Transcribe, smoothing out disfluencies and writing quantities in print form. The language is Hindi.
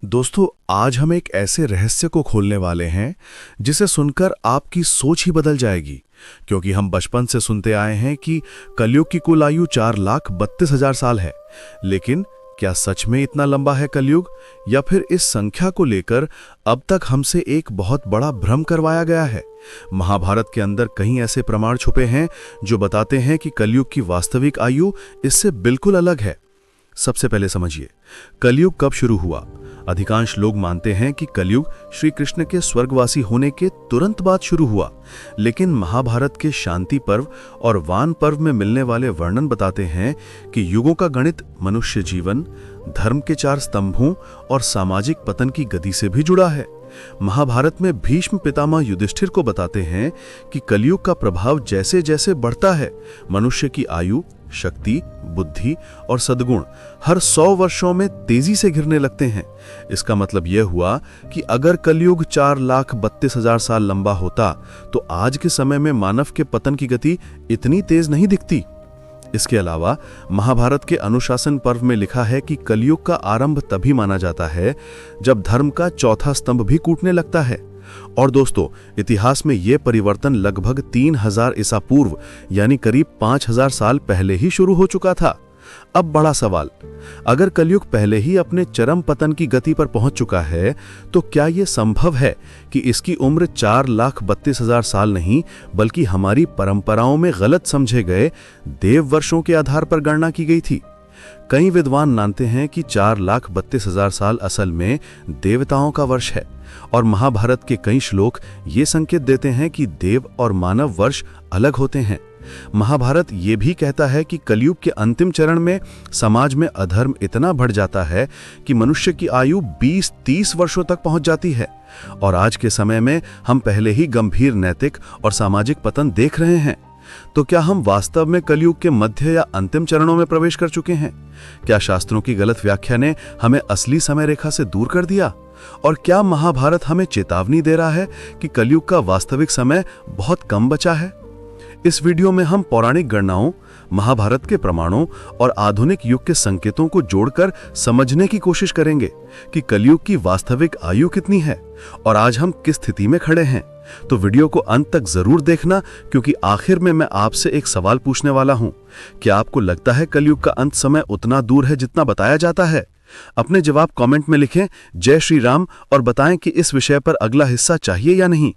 दोस्तों, आज हम एक ऐसे रहस्य को खोलने वाले हैं जिसे सुनकर आपकी सोच ही बदल जाएगी। क्योंकि हम बचपन से सुनते आए हैं कि कलयुग की कुल आयु 4,32,000 साल है। लेकिन क्या सच में इतना लंबा है कलयुग, या फिर इस संख्या को लेकर अब तक हमसे एक बहुत बड़ा भ्रम करवाया गया है? महाभारत के अंदर कई ऐसे प्रमाण छुपे हैं जो बताते हैं कि कलयुग की वास्तविक आयु इससे बिल्कुल अलग है। सबसे पहले समझिए, कलयुग कब शुरू हुआ। अधिकांश लोग मानते हैं कि कलयुग श्री कृष्ण के स्वर्गवासी होने के तुरंत बाद शुरू हुआ, लेकिन महाभारत के शांति पर्व और वान पर्व में मिलने वाले वर्णन बताते हैं कि युगों का गणित मनुष्य जीवन, धर्म के 4 स्तंभों और सामाजिक पतन की गति से भी जुड़ा है। महाभारत में भीष्म पितामह युधिष्ठिर को बताते हैं कि कलयुग का प्रभाव जैसे जैसे बढ़ता है, मनुष्य की आयु, शक्ति, बुद्धि और सद्गुण हर 100 वर्षों में तेजी से गिरने लगते हैं। इसका मतलब यह हुआ कि अगर कलयुग 4,32,000 साल लंबा होता तो आज के समय में मानव के पतन की गति इतनी तेज नहीं दिखती। इसके अलावा महाभारत के अनुशासन पर्व में लिखा है कि कलयुग का आरंभ तभी माना जाता है जब धर्म का चौथा स्तंभ भी टूटने लगता है। और दोस्तों, इतिहास में यह परिवर्तन लगभग 3000 ईसा पूर्व यानी करीब 5000 साल पहले ही शुरू हो चुका था। अब बड़ा सवाल, अगर कलयुग पहले ही अपने चरम पतन की गति पर पहुंच चुका है तो क्या यह संभव है कि इसकी उम्र 4,32,000 साल नहीं बल्कि हमारी परंपराओं में गलत समझे गए देव वर्षों के आधार पर गणना की गई थी? कई विद्वान मानते हैं कि 4,32,000 साल असल में देवताओं का वर्ष है, और महाभारत के कई श्लोक ये संकेत देते हैं कि देव और मानव वर्ष अलग होते हैं। महाभारत ये भी कहता है कि कलयुग के अंतिम चरण में समाज में अधर्म इतना बढ़ जाता है कि मनुष्य की आयु 20-30 वर्षों तक पहुंच जाती है, और आज के समय में हम पहले ही गंभीर नैतिक और सामाजिक पतन देख रहे हैं। तो क्या हम वास्तव में कलयुग के मध्य या अंतिम चरणों में प्रवेश कर चुके हैं? क्या शास्त्रों की गलत व्याख्या ने हमें असली समय रेखा से दूर कर दिया? और क्या महाभारत हमें चेतावनी दे रहा है कि कलयुग का वास्तविक समय बहुत कम बचा है? इस वीडियो में हम पौराणिक गणनाओं, महाभारत के प्रमाणों और आधुनिक युग के संकेतों को जोड़कर समझने की कोशिश करेंगे कि कलयुग की वास्तविक आयु कितनी है और आज हम किस स्थिति में खड़े हैं। तो वीडियो को अंत तक जरूर देखना, क्योंकि आखिर में मैं आपसे एक सवाल पूछने वाला हूं। क्या आपको लगता है कलयुग का अंत समय उतना दूर है जितना बताया जाता है? अपने जवाब कमेंट में लिखें। जय श्री राम, और बताएं कि इस विषय पर अगला हिस्सा चाहिए या नहीं।